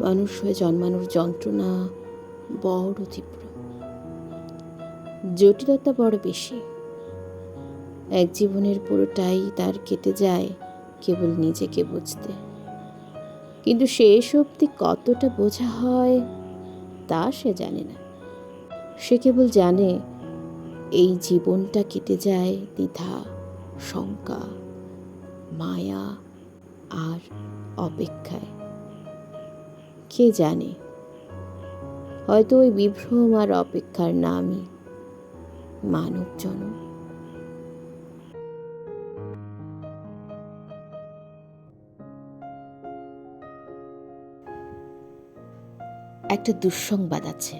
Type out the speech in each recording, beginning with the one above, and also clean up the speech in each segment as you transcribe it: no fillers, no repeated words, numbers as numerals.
মানুষ হয়ে জন্মানোর যন্ত্রণা বড় তীব্র, জটিলতা বড় বেশি। এক জীবনের পুরোটাই তার কেটে যায় কেবল নিজেকে বুঝতে, কিন্তু শেষ অবধি কতটা বোঝা হয় তা সে জানে না। সে কেবল জানে এই জীবনটা কেটে যায় দ্বিধা, শঙ্কা, মায়া আর অপেক্ষায়। কে জানে, হয়তো ওই বিভ্রম আর অপেক্ষার নামই মানব জন্ম। একটা দুঃসংবাদ আছে।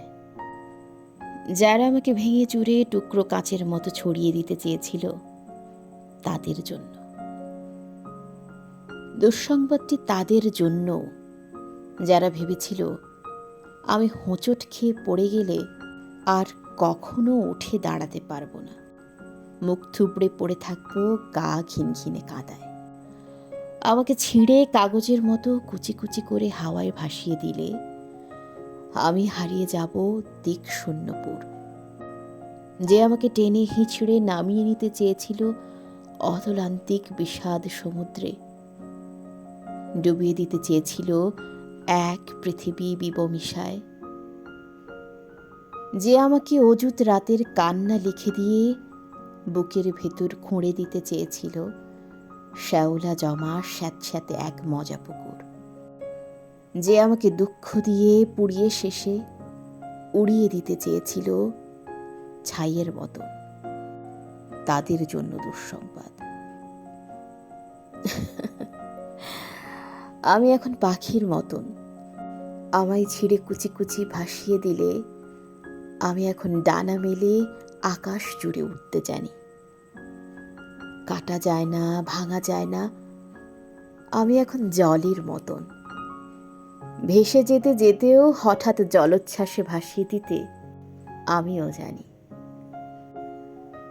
যারা আমাকে ভেঙে চুরে টুকরো কাচের মতো ছড়িয়ে দিতে চেয়েছিল তাদের জন্য। দুঃসংবাদটি তাদের জন্য যারা ভেবেছিল আমি হোঁচট খেয়ে পড়ে গেলে আর কখনো উঠে দাঁড়াতে পারবো না, মুখ থুবড়ে পড়ে থাকবো গা ঘিনঘিনে কাদায়। আমাকে ছিঁড়ে কাগজের মতো কুচি কুচি করে হাওয়ায় ভাসিয়ে দিলে আমি হারিয়ে যাব দিক শূন্যপুর। যে আমাকে টেনে হিঁচড়ে নামিয়ে নিতে চেয়েছিল অতলান্তিক বিষাদ সমুদ্রে, ডুবিয়ে দিতে চেয়েছিল এক পৃথিবী বিবমিশায়। যে আমাকে অযুত রাতের কান্না লিখে দিয়ে বুকের ভেতর খুঁড়ে দিতে চেয়েছিল শ্যাওলা জমা স্যাঁতস্যাঁতে এক মজা পুকুর। যে আমাকে দুঃখ দিয়ে পুড়িয়ে শেষে উড়িয়ে দিতে চেয়েছিল ছাইয়ের মতো, তাদের জন্য দুঃসংবাদ। আমি এখন পাখির মতন, আমায় ছিঁড়ে কুচি কুচি ভাসিয়ে দিলে আমি এখন ডানা মেলে আকাশ জুড়ে উঠতে জানি। কাটা যায় না, ভাঙা যায় না, আমি এখন জলের মতন, ভেসে যেতে যেতেও হঠাৎ জলোচ্ছ্বাসে ভাসিয়ে দিতে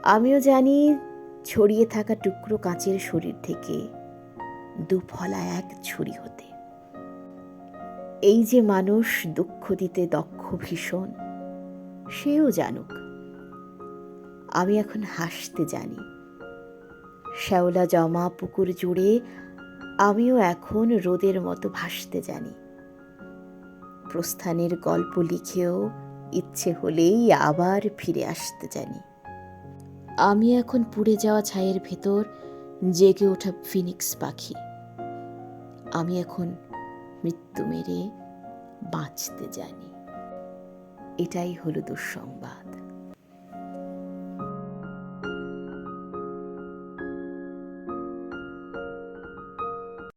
আমিও জানি ছড়িয়ে থাকা টুকরো কাঁচের শরীর থেকে দুফলা এক ছুরি হতে। এই যে মানুষ দুঃখ দিতে দক্ষ ভীষণ, সেও জানুক আমি এখন হাসতে জানি। শ্যাওলা জমা পুকুর জুড়ে আমিও এখন রোদের মতো ভাসতে জানি। প্রস্থানের গল্প লিখেও ইচ্ছে হলেই আবার ফিরে আসতে জানি। আমি এখন পুড়ে যাওয়া ছায়ের ভেতর জেগে ওঠা ফিনিক্স পাখি। আমি এখন মৃত্যু মেরে বাঁচতে জানি। এটাই হলো দুঃসংবাদ।